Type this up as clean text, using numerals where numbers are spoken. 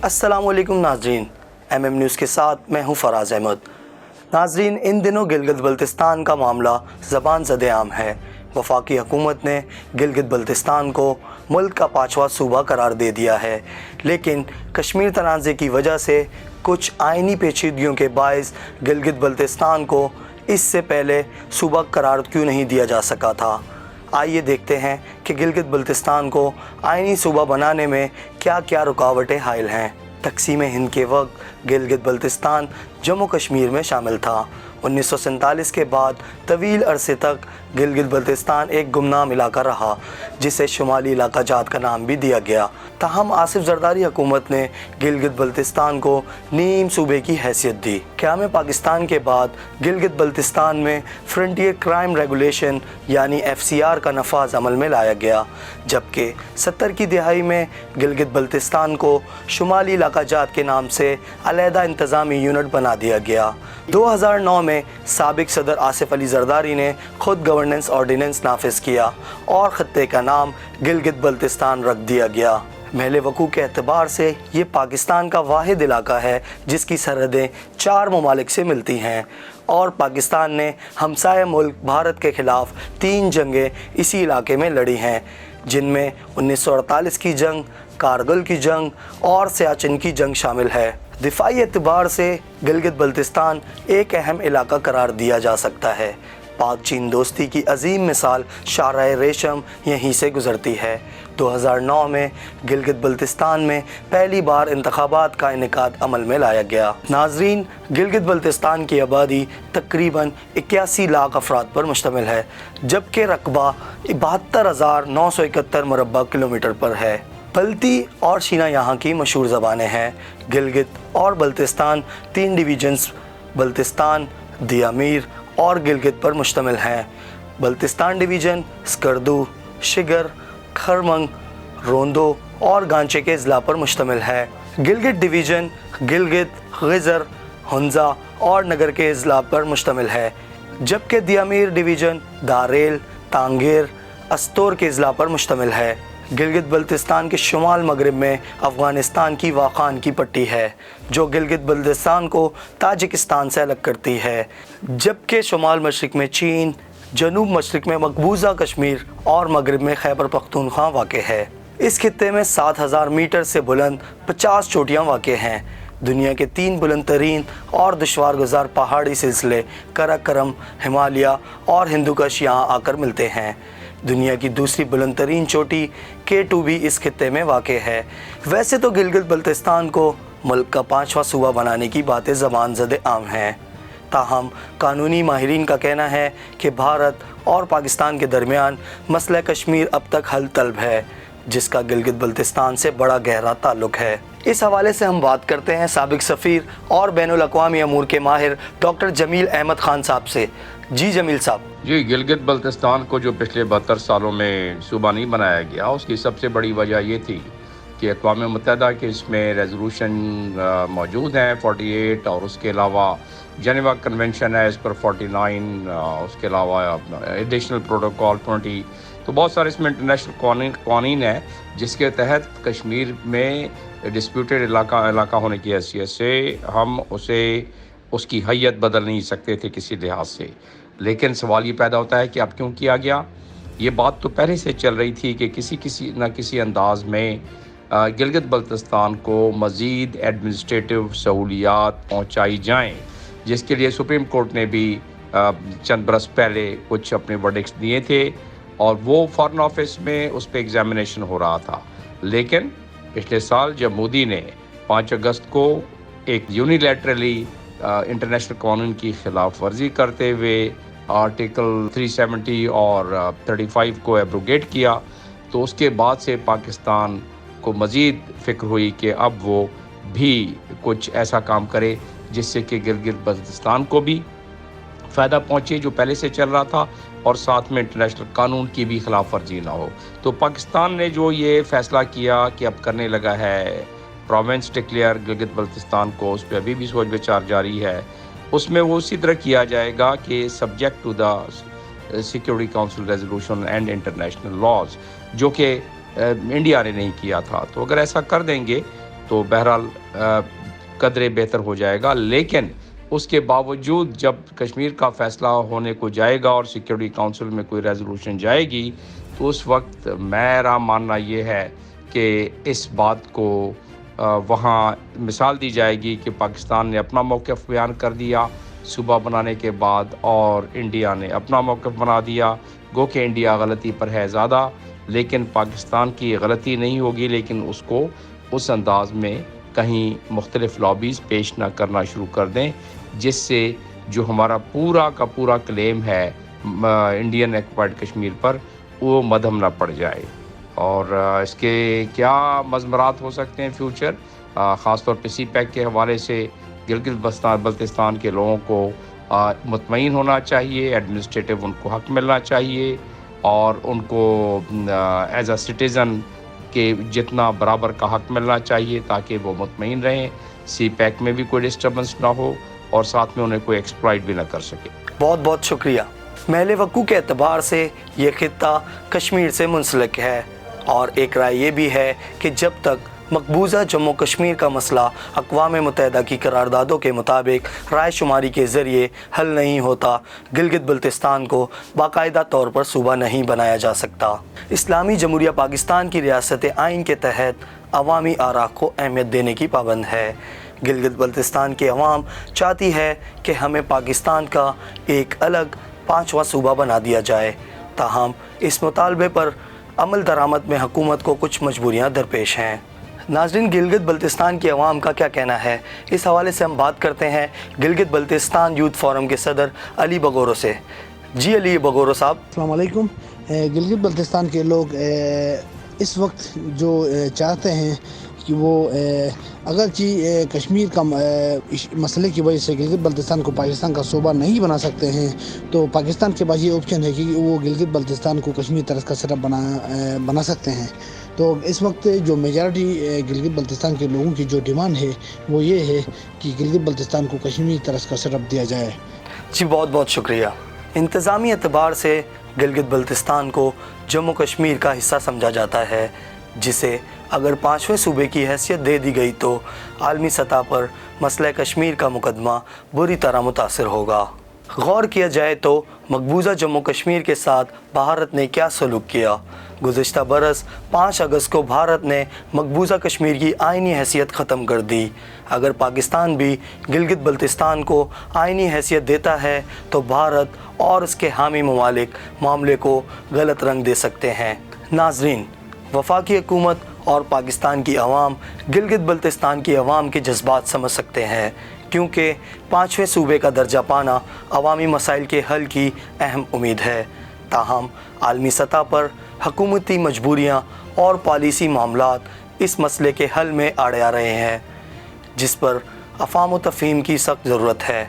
अस्सलाम वालेकुम नाजरीन, MM न्यूज़ के साथ मैं हूं फराज अहमद। नाजरीन, इन दिनों गिलगित बल्तिस्तान का मामला ज़बान ज़द-ए-आम है। वफाकी हुकूमत ने गिलगित बल्तिस्तान को मुल्क का 5वां सूबा करार दे दिया है, लेकिन कश्मीर तनाज़े की वजह से कुछ आइनी पेचीदगियों के बायस गिलगित बल्तिस्तान को इससे पहले सूबा करार क्यों नहीं दिया जा सका था। आइए देखते हैं कि गिलगित बल्तिस्तान को आइनी सूबा बनाने में क्या क्या रुकावटें हायल हैं। तक़सीम हिंद के वक्त गिलगित बल्तिस्तान जम्मू कश्मीर में शामिल था। 1947 के बाद तवील अरसे तक गिलगित बल्तिस्तान एक गुमनाम इलाका रहा, जिसे शुमाली इलाका जात का नाम भी दिया गया। ताहम आसिफ जरदारी हुकूमत ने गिलगित बल्तिस्तान को नीम सूबे की हैसियत दी। क़याम पाकिस्तान के बाद गिलगित बल्तिस्तान में फ्रंटियर क्राइम रेगुलेशन यानी FCR का नफाज अमल में लाया गया, जबकि 70 की दिहाई में गिलगित बल्तिस्तान को शुमाली इलाका जात के नाम से अलहदा इंतज़ामी यूनिट बना दिया गया। 2009 में साबिक सदर आसिफ अली जरदारी ने खुद गवर्नेंस ऑर्डिनेंस नाफिज किया और ख़त्ते का नाम गिलगित बल्तिस्तान रख दिया गया। महल वकू के एतबार से ये पाकिस्तान का वाहिद इलाका है जिसकी सरहदें 4 ममालिक से मिलती हैं, और पाकिस्तान ने हमसाया मुल्क भारत के ख़िलाफ़ 3 जंगें इसी इलाके में लड़ी हैं, जिनमें 1948 की जंग, कारगिल की जंग और सियाचिन की जंग शामिल है। दिफाई एतबार से गिलगित बल्तिस्तान एक अहम इलाका करार दिया जा सकता है। पाक चीन दोस्ती की अजीम मिसाल शाहराह रेशम यहीं से गुज़रती है। 2009 में गिलगित बल्तिस्तान में पहली बार इंतखाबात का इनेकाद अमल में लाया गया। नाजरीन, गिलगित बल्तिस्तान की आबादी तकरीबन 81 लाख अफराद पर मुश्तमिल है, जबकि रकबा 72,971 मुरब्बा किलोमीटर पर है। बल्ती और शीना यहाँ की मशहूर ज़बानें हैं। गिलगित और बल्तिस्तान 3 डिवीज़न्स बल्तिस्तान, दियामीर और गिलगित पर मुश्तमिल हैं। बल्तिस्तान डिवीज़न स्कर्दू, शिगर, खरमंग, रोंदो और गांचे के अज़ला पर मुश्तमिल है। गिलगित डिवीज़न गिलगित, गिज़र, हुंज़ा और नगर के अज़ला पर मुश्तमिल है, जबकि दियामीर डिवीज़न दारेल, तांगेर, अस्तोर के अज़ला पर मुश्तमिल है। गिलगित बल्तिस्तान के शुमाल मगरिब में अफ़गानिस्तान की वाखान की पट्टी है, जो गिलगित बल्तिस्तान को ताजिकिस्तान से अलग करती है, जबकि शुमाल मशरिक़ में चीन, जनूब मशरिक़ में मकबूजा कश्मीर और मगरिब में खैबर पख्तूनख्वा वाक़ है। इस खित्ते में 7,000 मीटर से बुलंद 50 चोटियाँ वाक़ हैं। दुनिया के 3 बुलंद तरीन और दुश्वार गुजार पहाड़ी सिलसिले कराकरम, हिमालय और हिंदुकश यहाँ आकर मिलते हैं। दुनिया की दूसरी बुलंद तरीन चोटी K2 भी इस खित्ते में वाक़ है। वैसे तो गिलगित बल्तिस्तान को मुल्क का 5वां सूबा बनाने की बातें ज़बान ज़द-ए-आम हैं, ताहम कानूनी माहिरीन का कहना है कि भारत और पाकिस्तान के दरमियान मसला कश्मीर अब तक हल तलब है, जिसका गिलगित बल्तिस्तान से बड़ा गहरा ताल्लुक़ है। इस हवाले से हम बात करते हैं साबिक सफ़ीर और बैनुल अक़वामी अमूर के माहिर डॉक्टर जमील अहमद ख़ान साहब से। जी जमील साहब। जी, गिलगित बल्तिस्तान को जो पिछले 72 सालों में सूबा नहीं बनाया गया, उसकी सबसे बड़ी वजह ये थी कि अक़वाम मुत्तहिदा के इसमें रेजोल्यूशन मौजूद हैं 48, और उसके अलावा जेनेवा कन्वेंशन है इस पर 49, उसके अलावा एडिशनल प्रोटोकॉल 20। तो बहुत सारे इसमें इंटरनेशनल कानून है, जिसके तहत कश्मीर में डिस्प्यूटेड इलाका होने की हैसियत से हम उसकी हैयत बदल नहीं सकते थे किसी लिहाज से। लेकिन सवाल ये पैदा होता है कि अब क्यों किया गया। ये बात तो पहले से चल रही थी कि किसी अंदाज में गिलगित बल्तिस्तान को मज़ीद एडमिनिस्ट्रेटिव सहूलियात पहुँचाई जाएँ, जिसके लिए सुप्रीम कोर्ट ने भी चंद बरस पहले कुछ अपने वर्डिक्ट्स दिए थे, और वो फॉरेन ऑफिस में उस पर एग्जामिनेशन हो रहा था। लेकिन पिछले साल जब मोदी ने 5 अगस्त को एक यूनिलैटरली इंटरनेशनल कानून की खिलाफ वर्जी करते हुए आर्टिकल 370 और 35 को एब्रोगेट किया, तो उसके बाद से पाकिस्तान को मज़ीद फ़िक्र हुई कि अब वो भी कुछ ऐसा काम करे जिससे कि गिलगित बल्तिस्तान को भी फ़ायदा पहुँचे जो पहले से चल रहा था, और साथ में इंटरनेशनल कानून की भी खिलाफ वर्जी ना हो। तो पाकिस्तान ने जो ये फ़ैसला किया कि अब करने लगा है प्रोविंस डिक्लेयर गिलगित बल्तिस्तान को, उस पर अभी भी सोच विचार जारी है। उसमें वो उसी तरह किया जाएगा कि subject to the security council resolution and international laws, जो कि इंडिया ने नहीं किया था। तो अगर ऐसा कर देंगे تو بہرحال قدرے بہتر ہو جائے گا. لیکن اس کے باوجود جب کشمیر کا فیصلہ ہونے کو جائے گا اور سیکیورٹی کونسل میں کوئی ریزولوشن جائے گی تو اس وقت میرا ماننا یہ ہے کہ اس بات کو وہاں مثال دی جائے گی کہ پاکستان نے اپنا موقف بیان کر دیا صوبہ بنانے کے بعد اور انڈیا نے اپنا موقف بنا دیا. گو کہ انڈیا غلطی پر ہے زیادہ، لیکن پاکستان کی غلطی نہیں ہوگی، لیکن اس کو اس انداز میں کہیں مختلف لابیز پیش نہ کرنا شروع کر دیں جس سے جو ہمارا پورا کا پورا کلیم ہے انڈین ایکوپائڈ کشمیر پر وہ مدھم نہ پڑ جائے. اور اس کے کیا مضمرات ہو سکتے ہیں فیوچر، خاص طور پہ سی پیک کے حوالے سے گلگت بلتستان کے لوگوں کو مطمئن ہونا چاہیے، ایڈمنسٹریٹو ان کو حق ملنا چاہیے اور ان کو ایز اے سٹیزن کہ جتنا برابر کا حق ملنا چاہیے تاکہ وہ مطمئن رہیں، سی پیک میں بھی کوئی ڈسٹربنس نہ ہو اور ساتھ میں انہیں کوئی ایکسپلائٹ بھی نہ کر سکے. بہت بہت شکریہ. محل وقوع کے اعتبار سے یہ خطہ کشمیر سے منسلک ہے اور ایک رائے یہ بھی ہے کہ جب تک مقبوضہ جموں کشمیر کا مسئلہ اقوام متحدہ کی قراردادوں کے مطابق رائے شماری کے ذریعے حل نہیں ہوتا، گلگت بلتستان کو باقاعدہ طور پر صوبہ نہیں بنایا جا سکتا. اسلامی جمہوریہ پاکستان کی ریاست آئین کے تحت عوامی آراء کو اہمیت دینے کی پابند ہے. گلگت بلتستان کی عوام چاہتی ہے کہ ہمیں پاکستان کا ایک الگ 5واں صوبہ بنا دیا جائے، تاہم اس مطالبے پر عمل درآمد میں حکومت کو کچھ مجبوریاں درپیش ہیں. ناظرین، گلگت بلتستان کی عوام کا کیا کہنا ہے، اس حوالے سے ہم بات کرتے ہیں گلگت بلتستان یوتھ فورم کے صدر علی بغورو سے. جی علی بغورو صاحب، السلام علیکم. گلگت بلتستان کے لوگ اس وقت جو چاہتے ہیں کہ وہ اگرچہ کشمیر کا مسئلے کی وجہ سے گلگت بلتستان کو پاکستان کا صوبہ نہیں بنا سکتے ہیں، تو پاکستان کے پاس یہ آپشن ہے کہ وہ گلگت بلتستان کو کشمیر طرز کا سرب بنا سکتے ہیں. تو اس وقت جو میجارٹی گلگت بلتستان کے لوگوں کی جو ڈیمانڈ ہے وہ یہ ہے کہ گلگت بلتستان کو کشمیر طرز کا سرب دیا جائے. جی بہت بہت شکریہ. انتظامی اعتبار سے گلگت بلتستان کو جموں کشمیر کا حصہ سمجھا جاتا ہے، جسے اگر 5ویں صوبے کی حیثیت دے دی گئی تو عالمی سطح پر مسئلہ کشمیر کا مقدمہ بری طرح متاثر ہوگا. غور کیا جائے تو مقبوضہ جموں کشمیر کے ساتھ بھارت نے کیا سلوک کیا. گزشتہ برس 5 اگست کو بھارت نے مقبوضہ کشمیر کی آئینی حیثیت ختم کر دی. اگر پاکستان بھی گلگت بلتستان کو آئینی حیثیت دیتا ہے تو بھارت اور اس کے حامی ممالک معاملے کو غلط رنگ دے سکتے ہیں. ناظرین، وفاقی حکومت اور پاکستان کی عوام گلگت بلتستان کی عوام کے جذبات سمجھ سکتے ہیں، کیونکہ 5ویں صوبے کا درجہ پانا عوامی مسائل کے حل کی اہم امید ہے. تاہم عالمی سطح پر حکومتی مجبوریاں اور پالیسی معاملات اس مسئلے کے حل میں آڑے آ رہے ہیں، جس پر افہام و تفہیم کی سخت ضرورت ہے.